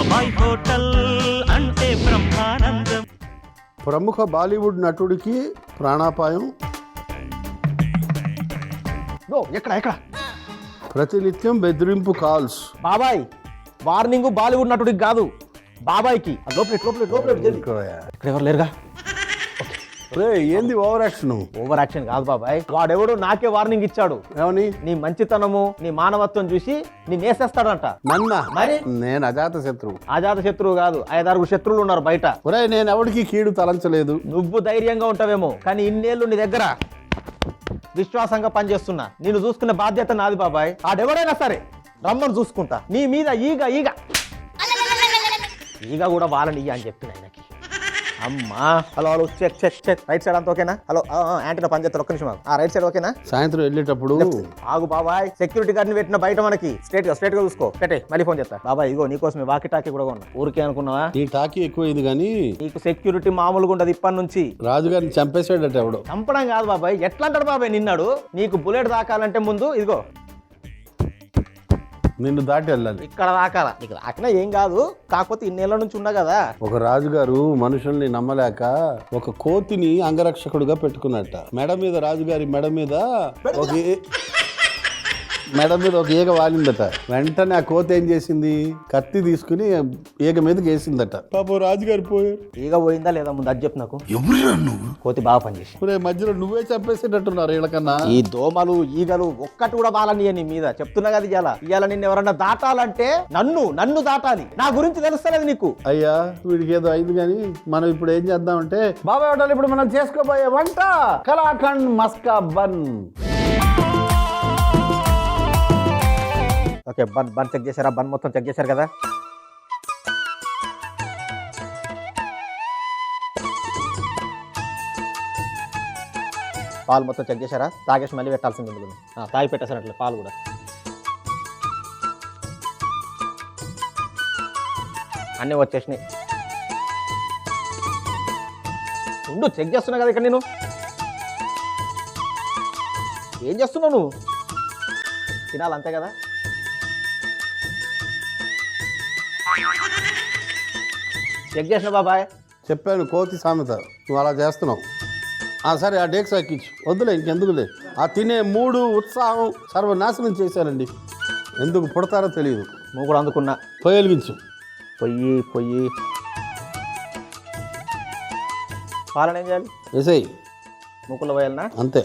బాబాయ్ హోటల్ అంటే బ్రహ్మానందం. ప్రముఖ బాలీవుడ్ నటుడికి ప్రాణాపాయం. ఎక్కడ ఎక్కడ ప్రతినిత్యం బెదిరింపు కాల్స్. బాబాయ్ వార్నింగ్ బాలీవుడ్ నటుడికి కాదు, బాబాయ్కి. ఇక్కడ ఎవరు లేరుగా. ఏంది ఓవర్ యాక్షన్? ఓవర్ యాక్షన్ కాదు బాబాయ్, వాడెవడు నాకే వార్నింగ్ ఇచ్చాడు. ఏమని? నీ మంచితనము నీ మానవత్వం చూసి నీ నేసేస్తాడంట. నన్నా? మరి నేను అజాత శత్రువు. అజాత శత్రువు కాదు, 5-6 శత్రువులు ఉన్నారు బయట. ఒరేయ్, నేను ఎవరికి కీడు తలంచలేదు. నువ్వు ధైర్యంగా ఉంటావేమో, కానీ ఇన్నేళ్ళు నీ దగ్గర విశ్వాసంగా పనిచేస్తున్నా. నేను చూసుకునే బాధ్యత నాది బాబాయ్. ఆడెవడైనా సరే రమ్మని చూసుకుంటా. నీ మీద ఈగ ఈగ ఈగ కూడా వాళ్ళని అని చెప్పిన ఆయనకి. అమ్మా hello hello check check check. Right side అంతా ఓకేనా? హలో యాంటీనా పని చేస్తారు, ఒక్క నిమిషం. రైట్ సైడ్ ఓకేనా? సాయంత్రం వెళ్ళేటప్పుడు ఆగు బాబాయ్, సెక్యూరిటీ గార్డ్ని పెట్టిన బయట మనకి స్ట్రేట్ గా చూసుకో. పెట్టే మళ్ళీ ఫోన్ చేస్తా. బాబాయ్ ఇగో నీకోసమే వాకి టాకీ కూడా ఉన్నా. ఊరికే అనుకున్నావా? ఈ టాకీ ఎక్కువ ఇది కానీ నీకు సెక్యూరిటీ మామూలుగా ఉండదు ఇప్పటి నుంచి. రాజుగారిని చంపేసాడట ఎవడు. చంపడం కాదు బాబాయ్, ఎట్లా అంటాడు బాబాయ్ నిన్నాడు. నీకు బుల్లెట్ దాకాలంటే ముందు ఇదిగో నిన్ను దాటి వెళ్ళాలి. ఇక్కడ దాకాల. నీకు దాకినా ఏం కాదు, కాకపోతే ఇన్నేళ్ల నుంచి ఉన్నా కదా. ఒక రాజుగారు మనుషుల్ని నమ్మలేక ఒక కోతిని అంగరక్షకుడుగా పెట్టుకున్నట్ట. రాజుగారి మెడ మీద ఒక ఈగ వాలిందట. వెంటనే ఆ కోతి ఏం చేసింది? కత్తి తీసుకుని ఈగ మీదకి వేసిందట. పాపం రాజుగారు పోయారు. ఈగ పోయిందా లేదా ముందు అది చెప్పు నాకు. కోతి బాగా పనిచేసి మధ్యలో నువ్వే చంపేసేటట్టున్నారు వీళ్ళకన్నా. ఈ దోమలు ఈగలు ఒక్కటి కూడా బాలని నీ మీద చెప్తున్నా కదా. ఇవాళ నిన్ను ఎవరన్నా దాటాలంటే నన్ను దాటాలి. నా గురించి తెలుస్తలేదు నీకు. అయ్యా వీడికి ఏదో అయింది కానీ మనం ఇప్పుడు ఏం చేద్దామంటే బాబాయ్ హోటల్ ఇప్పుడు మనం చేసుకోబోయే వంట kalakand maska bun. Okay, bun check చేశారా? బన్ మొత్తం చెక్ చేశారు కదా. పాలు మొత్తం చెక్ చేశారా? తాగేసి మళ్ళీ పెట్టాల్సింది ఇందులో. తాగి పెట్టేసారట్లే పాలు కూడా. అన్నీ వచ్చేసినాయి. ఉండు, చెక్ చేస్తున్నా కదా ఇక్కడ. నేను ఏం చేస్తున్నావు నువ్వు? తినాలి అంతే కదా. చెక్ చేసిన బాబాయ్. చెప్పాను కోతి సామెత, నువ్వు అలా చేస్తున్నావు. సరే ఆ డేక్స్ ఎక్కించు. వద్దులే ఇంకెందుకులే. ఆ తినే మూడు ఉత్సాహం సర్వనాశనం చేశారండి. ఎందుకు పుడతారో తెలియదు. నువ్వు కూడా అందుకున్నా. పొయ్యి వెలిగించు. పొయ్యి పాలన ఏం చేయాలి? వేసేయి. ముక్కులో పోయాలనా? అంతే.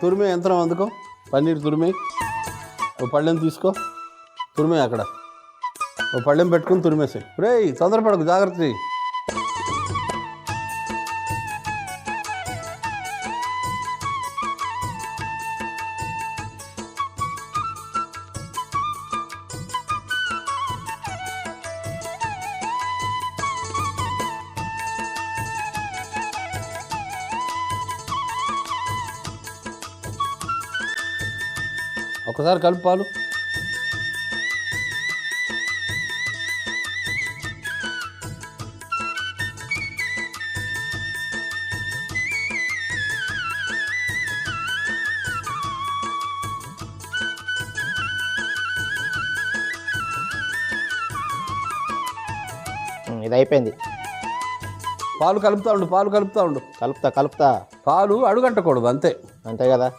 తురిమే యంత్రం అందుకో. పన్నీర్ తురిమే. ఓ పళ్ళెం తీసుకో, తురిమే. అక్కడ ఓ పళ్ళెం పెట్టుకుని తురిమేసాయి. రేయ్ తొందరపడకు, జాగ్రత్త. ఒకసారి కలుపాలు. ఇది అయిపోయింది. పాలు కలుపుతా ఉండు. కలుపుతా. పాలు అడుగంటకూడదు, అంతే కదా.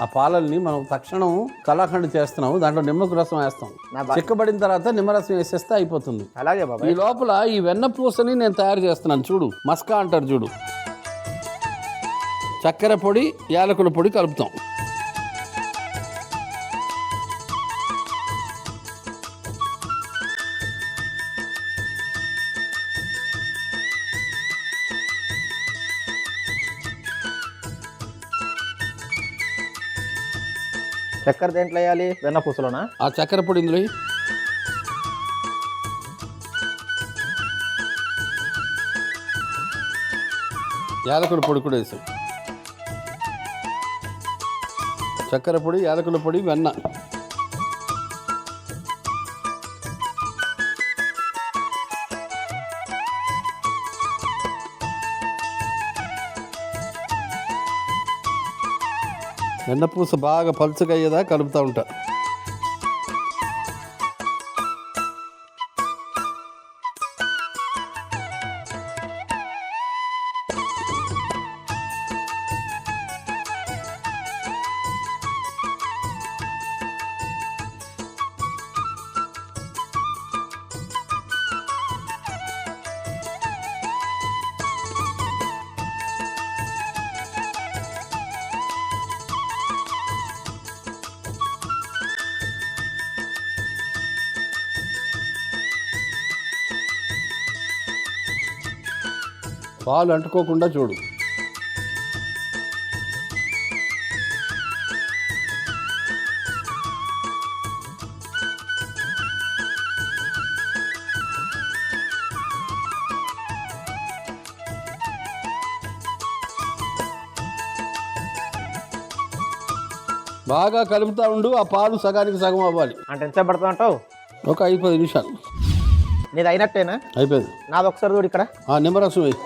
ఆ పాలల్ని మనం తక్షణం కలాకండ్ చేస్తున్నాము. దాంట్లో నిమ్మకు రసం వేస్తాం. చిక్కబడిన తర్వాత నిమ్మరసం వేసేస్తే అయిపోతుంది. అలాగే బాబా. ఈ లోపల ఈ వెన్న పూసని నేను తయారు చేస్తున్నాను. చూడు, మస్కా అంటారు చూడు. చక్కెర పొడి, యాలకుల పొడి కలుపుతాం. చక్కెర దేంట్లో వేయాలి? వెన్న పూసలోనా? ఆ చక్కెర పొడి ఇందులో వేయి. యాలకుల పొడి కూడా వేసాం. చక్కెర పొడి, యాలకుల పొడి, వెన్న. వెన్నపూస బాగా పలుచగా అయ్యేదా కలుపుతూ ఉంటా. పాలు అంటుకోకుండా చూడు. బాగా కలుపుతూ ఉండు. ఆ పాలు సగానికి సగం అవ్వాలి. అంటే ఎంత పడుతుంది అంటావు? ఒక 5-10 నిమిషాలు. నీది అయినట్టేనా? అయిపోయింది. నాది ఒకసారి చూడు ఇక్కడ. నిమ్మరసం వేయి.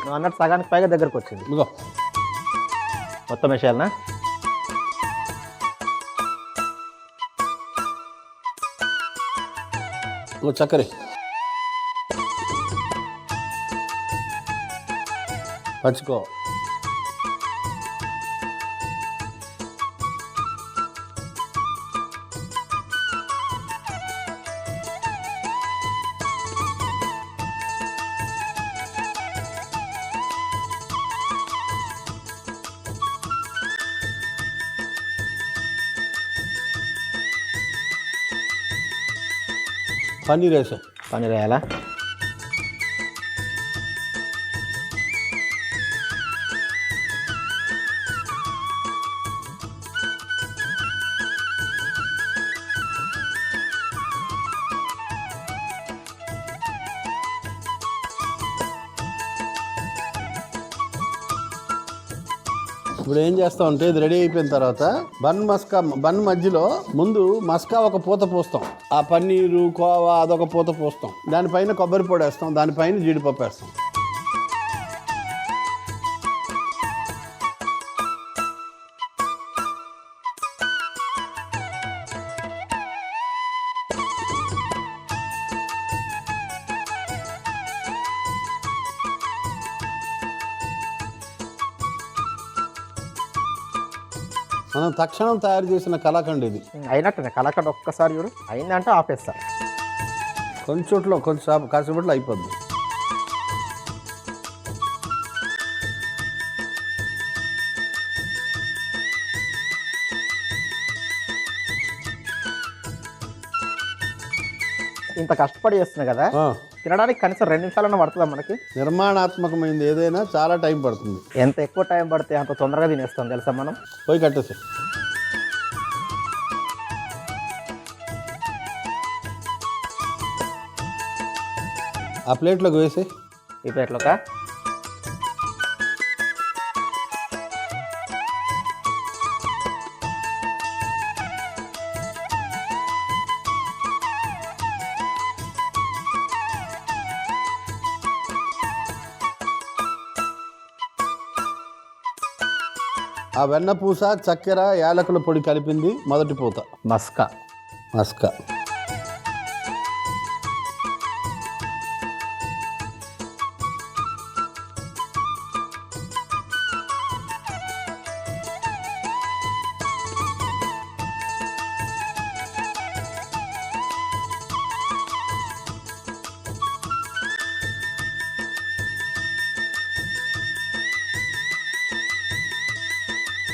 నువ్వు అన్నట్టు సగానికి పైగా దగ్గరకు వచ్చింది. ఇదిగో మొత్తం వేసేయాలనా? చక్కెర పచ్చుకో. పన్నీర్ వేసా. పన్నీర్ వేయాలా? ఇప్పుడు ఏం చేస్తాం అంటే ఇది రెడీ అయిపోయిన తర్వాత బన్ మధ్యలో ముందు మస్కా ఒక పూత పోస్తాం. ఆ పన్నీరు కోవా అదొక పూత పోస్తాం. దానిపైన కొబ్బరి పొడి వేస్తాం. దానిపైన జీడిపప్పు వేస్తాం. మనం తక్షణం తయారు చేసిన కలాకండ్ ఇది. అయినట్టు కలాకండ్ ఒక్కసారి చూడు. అయిందంటే ఆపేస్తా. కొంచెంలో కాసేపట్లో అయిపోద్ది. ఇంత కష్టపడి చేస్తున్నా కదా, తినడానికి కనీసం 2 నిమిషాలన్నా పడుతుందా మనకి? నిర్మాణాత్మకమైంది ఏదైనా చాలా టైం పడుతుంది. ఎంత ఎక్కువ టైం పడితే అంత తొందరగా తినేస్తాం తెలుసా మనం. పోయి కట్టేసి ఆ ప్లేట్లోకి వేసి. ఈ ప్లేట్లోకా? ఆ వెన్నపూస, చక్కెర, యాలకుల పొడి కలిపింది మొదటి పూత. మస్కా.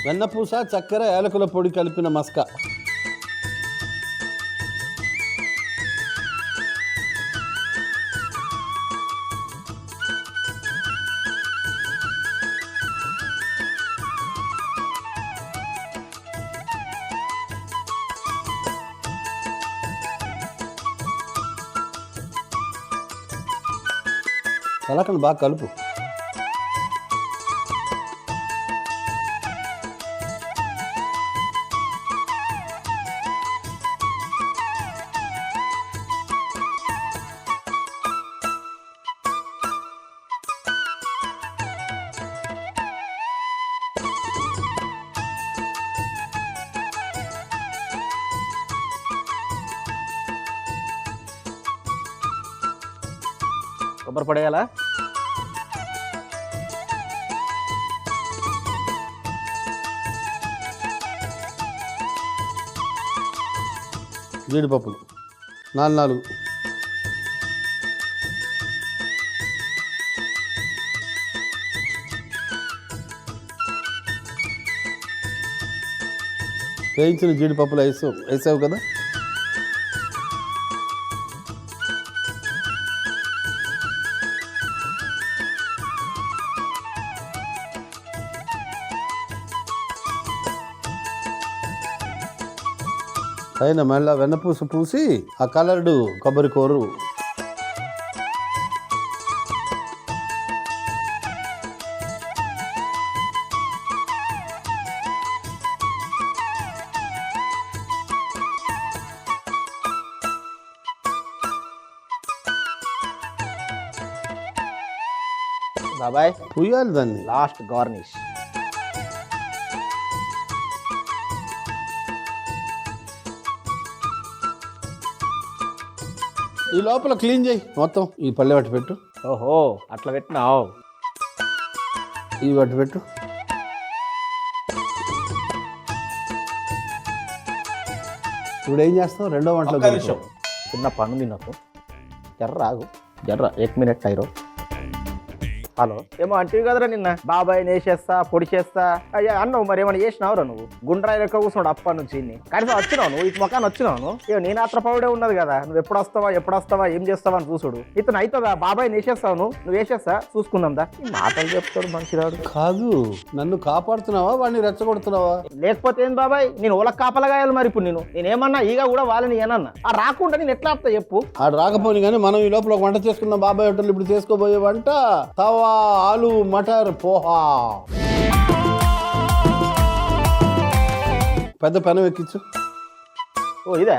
వెన్నపూస, చక్కెర, యాలకుల పొడి కలిపిన మస్కా. కలకండి బాగా కలుపు. కొబ్బరి పడేయాలా? జీడిపప్పులు 4 వేయించిన జీడిపప్పులు వేసావు కదా. పైన మళ్ళీ వెన్నపూస పూసి ఆ కలర్డు కొబ్బరి కూర బాబాయ్ పుయ్యాలి దాన్ని. Last garnish. ఈ లోపల క్లీన్ చేయి మొత్తం. ఈ పల్లె వట్టి పెట్టు. ఓహో అట్లా పెట్టినావు. ఈ వట్టి పెట్టు. ఇప్పుడు ఏం చేస్తావు? రెండో వంటలో చిన్న పన్ను తిన్నకు. జర్ర 1 మినిట్ టైరో. హలో, ఏమో అంటివి కదరా నిన్న బాబాయ్ నేసేస్తా పొడి చేస్తా అయ్యా అన్నావు. మరి ఏమైనా చేసినావురా నువ్వు? గుండ్రాయి లెక్క కూర్చున్నాడు అప్పటి నుంచి. కనీసం వచ్చినావు నువ్వు ఈ మొఖాన్ని వచ్చినావు. నేను ఆత్రపౌడే ఉన్నది కదా. నువ్వు ఎప్పుడు వస్తావా ఏం చేస్తావా అని చూసుడు. ఇతను అవుతుందా? బాబాయ్ నేసేస్తావు నువ్వు వేసేస్తా చూసుకుందాందా. ఈ మాటలు చెప్తాడు మనిషిరాడు. కాదు, నన్ను కాపాడుతున్నావా వాడిని రెచ్చగొడుతున్నావా? లేకపోతే ఏం బాబాయ్, నేను ఓలకు కాపలగాయాలి. మరి ఇప్పుడు నేనేమన్నా ఈగ కూడా వాళ్ళని ఏనన్నా ఆ రాకుండా నేను ఎట్లా ఆపుతా చెప్పు? ఆడు రాకపోని కానీ మనం ఈ లోపల ఒక వంట చేసుకుందాం. బాబాయ్ హోటల్ ఇప్పుడు చేసుకోబోయే వంట తవా ఆలు మటర్ పోహా. పెద్ద పెనం ఎక్కించు. ఓ ఇదే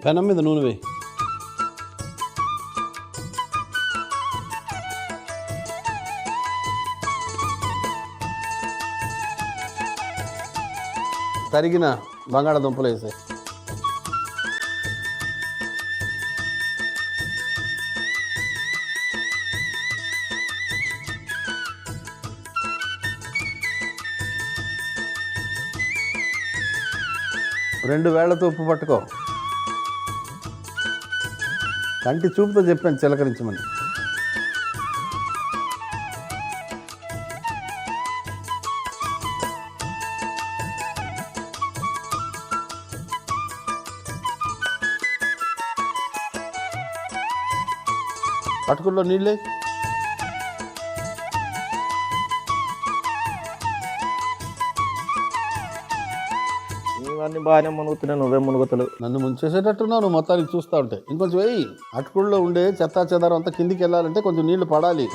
పెనం మీద నూనె వేయి. తరిగిన బంగాళాదుంపలు వేసాయి. రెండు వేళ్లతో ఉప్పు పట్టుకో. కంటి చూపుతో చెప్పాను చిలకరించమని. పట్టుకుల్లో నీళ్ళే. ఇవన్నీ బాగానే మునుగుతున్నాయి, నువ్వే మునుగుతలు. నన్ను ముంచేసేటట్టున్నావు నువ్వు మొత్తానికి చూస్తూ ఉంటే. ఇంకొంచెం వేయి. అటుకుల్లో ఉండే చెత్తా చెదారం అంతా కిందికి వెళ్ళాలంటే కొంచెం నీళ్లు పడాలి.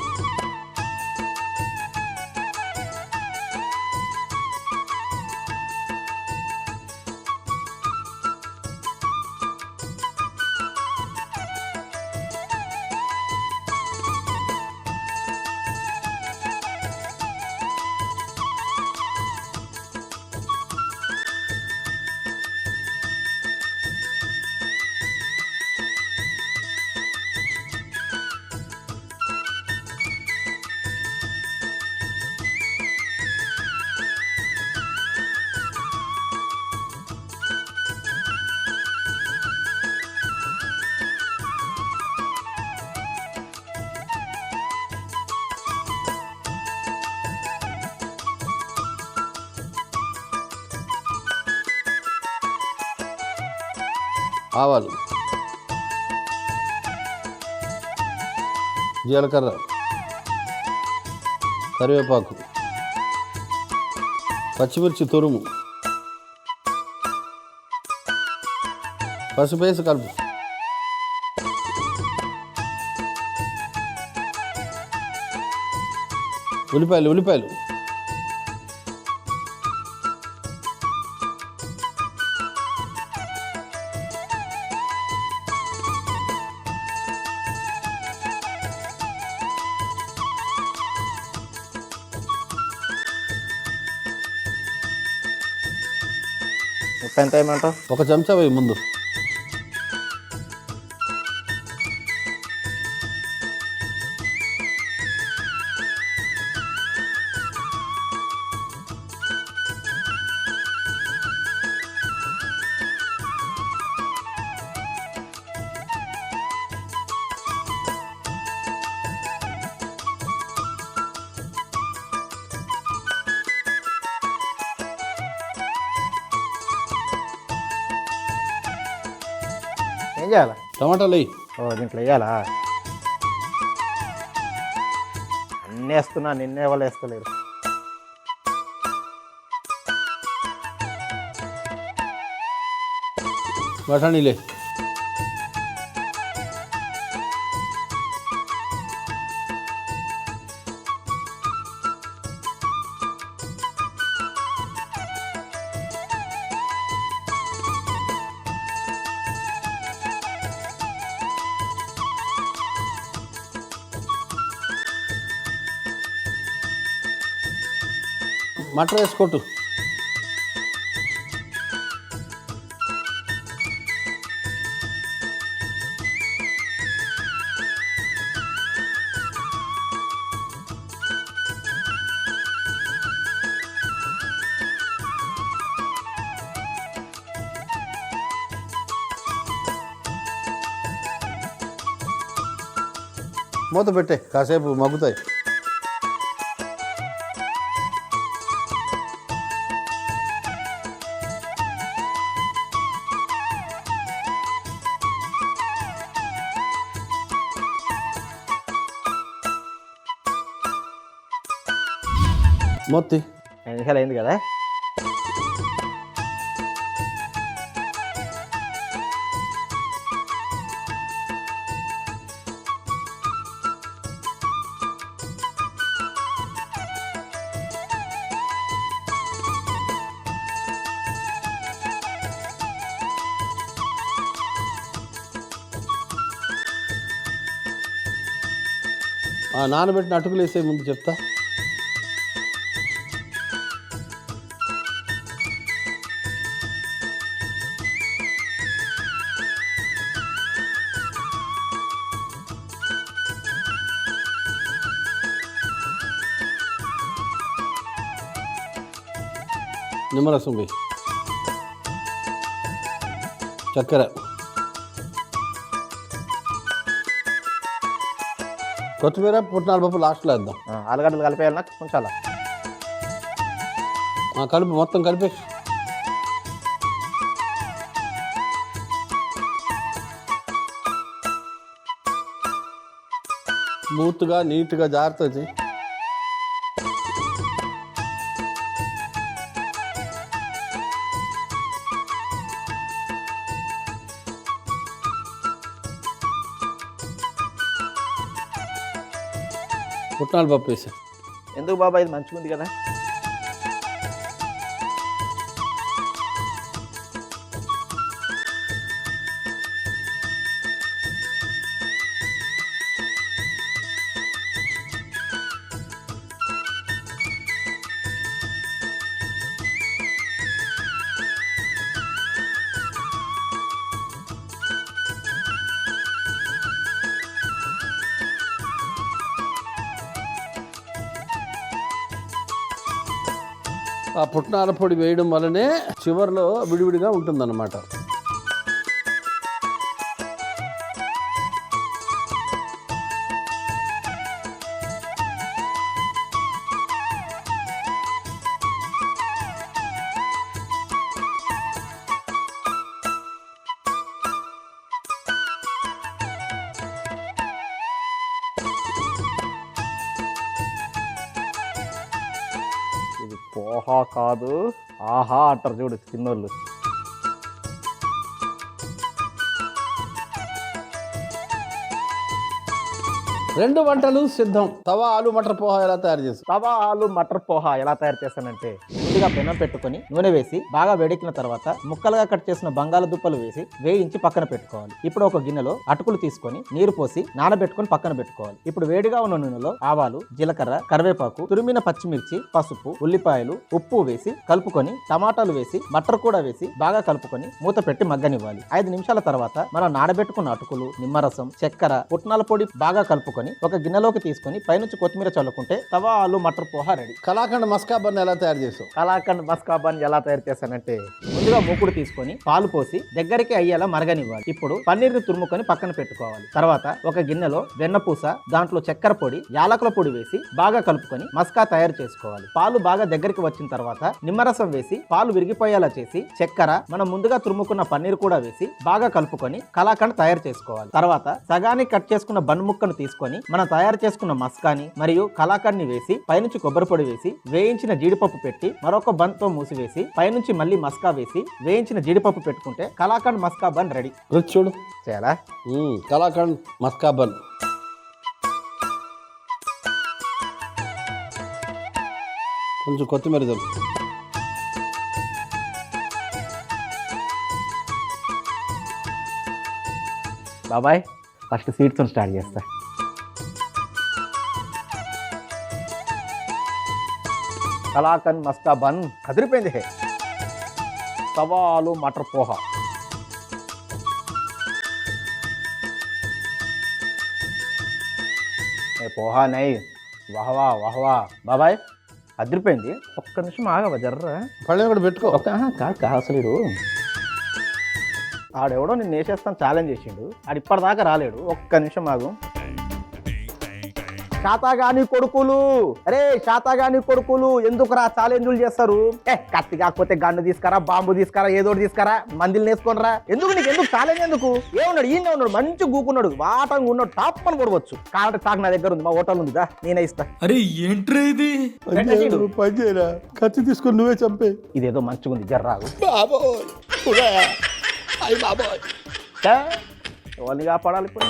ఆవాలు, జీలకర్ర, కరివేపాకు, పచ్చిమిర్చి తురుము, పసుపు వేసి కలుపు, ఉల్లిపాయలు ఉప్పు ఎంత ఏమంటావు? ఒక చెంచా వేయి ముందు. ఏం చేయాలా? టమాటాలు వేయి. ఓ దీంట్లో వేయాలా? అన్నీ వేస్తున్నా, నిన్నే వాళ్ళు వేస్తలేరు. బఠానీలే. మటర్ వేసుకోట్టు. మూత పెట్టే, కాసేపు మగ్గుతాయి. మొత్తి 5 నిమిషాలు అయింది కదా. నానబెట్టిన అటుకులు వేసే ముందు చెప్తా. నిమ్మరసం వేయి, చక్కెర, కొత్తిమీర, పుట్నాల పప్పు లాస్ట్లో వేద్దాం. ఆలుగడ్డలు కలిపేయాలన్నా కొంచాలా? కలుపు, మొత్తం కలిపే. స్మూత్గా, నీట్గా, జాగ్రత్త. పుట్నాల పప్పు వేసా. ఎందుకు బాబా, ఇది మంచిగా ఉంది కదా. ఆ పుట్నాల పొడి వేయడం వల్లనే చివర్లో విడివిడిగా ఉంటుందన్నమాట. పోహా కాదు ఆహా అంటారు చూడు చిన్నోళ్ళు. రెండు వంటలు సిద్ధం. తవా ఆలు మటర్ పోహా ఎలా తయారు చేస్తాం? తవా ఆలు మటర్ పోహా ఎలా తయారు చేస్తానంటే, ముందుగా పెనం పెట్టుకొని నూనె వేసి బాగా వేడెక్కిన తర్వాత ముక్కలుగా కట్ చేసిన బంగాళదుంపలు వేసి వేయించి పక్కన పెట్టుకోవాలి. ఇప్పుడు ఒక గిన్నెలో అటుకులు తీసుకొని నీరు పోసి నానబెట్టుకొని పక్కన పెట్టుకోవాలి. ఇప్పుడు వేడిగా ఉన్న నూనెలో ఆవాలు, జీలకర్ర, కరివేపాకు, తురిమిన పచ్చిమిర్చి, పసుపు, ఉల్లిపాయలు, ఉప్పు వేసి కలుపుకొని టమాటాలు వేసి మటర్ కూడా వేసి బాగా కలుపుకొని మూత పెట్టి మగ్గనివ్వాలి. 5 నిమిషాల తర్వాత మనం నానబెట్టుకున్న అటుకులు, నిమ్మరసం, చక్కెర, పుట్నాల పొడి బాగా కలుపుకొని ఒక గిన్నెలోకి తీసుకొని పైనుంచి కొత్తిమీర చల్లుకుంటే తవా ఆలు మటర్ పోహా రెడీ. కలాకండ్ మస్కా బన్ ఎలా తయారు చేస్తాం? కలాకండ్ మస్కా బన్ ఎలా తయారు చేస్తానంటే, ముందుగా మూకుడు తీసుకొని పాలు పోసి దగ్గరికి అయ్యేలా మరగనివ్వాలి. ఇప్పుడు పన్నీర్ని తురుముకొని పక్కన పెట్టుకోవాలి. తర్వాత ఒక గిన్నెలో వెన్నపూస, దాంట్లో చక్కెర పొడి, యాలకుల పొడి వేసి బాగా కలుపుకొని మస్కా తయారు చేసుకోవాలి. పాలు బాగా దగ్గరికి వచ్చిన తర్వాత నిమ్మరసం వేసి పాలు విరిగిపోయేలా చేసి చక్కెర, మనం ముందుగా తురుముకున్న పన్నీర్ కూడా వేసి బాగా కలుపుకొని కలాకండ్ తయారు చేసుకోవాలి. తర్వాత సగానికి కట్ చేసుకున్న బన్ ముక్కను తీసుకొని మనం తయారు చేసుకున్న మస్కాని మరియు కలాకండ్ ని వేసి పైనుంచి కొబ్బరి పొడి వేసి వేయించిన జీడిపప్పు పెట్టి మరొక బన్ తో మూసివేసి పైనుంచి మళ్ళీ మస్కా వేసి వేయించిన జీడిపప్పు పెట్టుకుంటే కలాకండ్ మస్కా బన్ రెడీ. రుచి చూడు. చాలా కలాకండ్ మస్కా బన్. కొంచెం కొత్తిమీర చల్లు. బాబాయ్ ఫస్ట్ స్వీట్స్ స్టార్ట్ చేస్తా. కలాకండ్ మస్కా బన్ కదిరిపోయింది. హే తవా ఆలు మటర్ పోహా. పోహా నై వాహవా వాహవా. బాబాయ్ అదిరిపోయింది. ఒక్క నిమిషం ఆగవా జర్రా. పళ్ళెం కూడా పెట్టుకో. కాదు అసలు ఆడెవడో నిన్ను వేసేస్తాను ఛాలెంజ్ చేసిండు. ఆడు ఇప్పటిదాకా రాలేడు. ఒక్క నిమిషం ఆగు. శాతగాని కొడుకులు, అరే శాతగాని కొడుకులు ఎందుకురా ఛాలెంజ్లు చేస్తారు? కత్తి కాకపోతే గన్ను తీసుకురా, బాంబు తీసుకురా, ఏదోటి తీసుకురా, మందిని వేసుకొనరా. ఎందుకు నీకు ఎందుకు ఛాలెంజ్? ఎందుకు? ఏమన్నాడు? ఈయన ఉన్నాడు, మంచి గూకున్నాడు, వాటంగా ఉన్నాడు, టాప్ అని కొడవచ్చు. కాబట్టి చాకు నా దగ్గర ఉంది, మా హోటల్ ఉందిగా, నేనే ఇస్తా. అరే ఏంట్రా ఇది? పనిచేయరా, కత్తి తీసుకొని నువ్వే చంపే. ఇదేదో మంచిగా ఉంది, జర్రాగు. బాబోయ్, ఎవరిని కాపాడాలి ఇప్పుడు?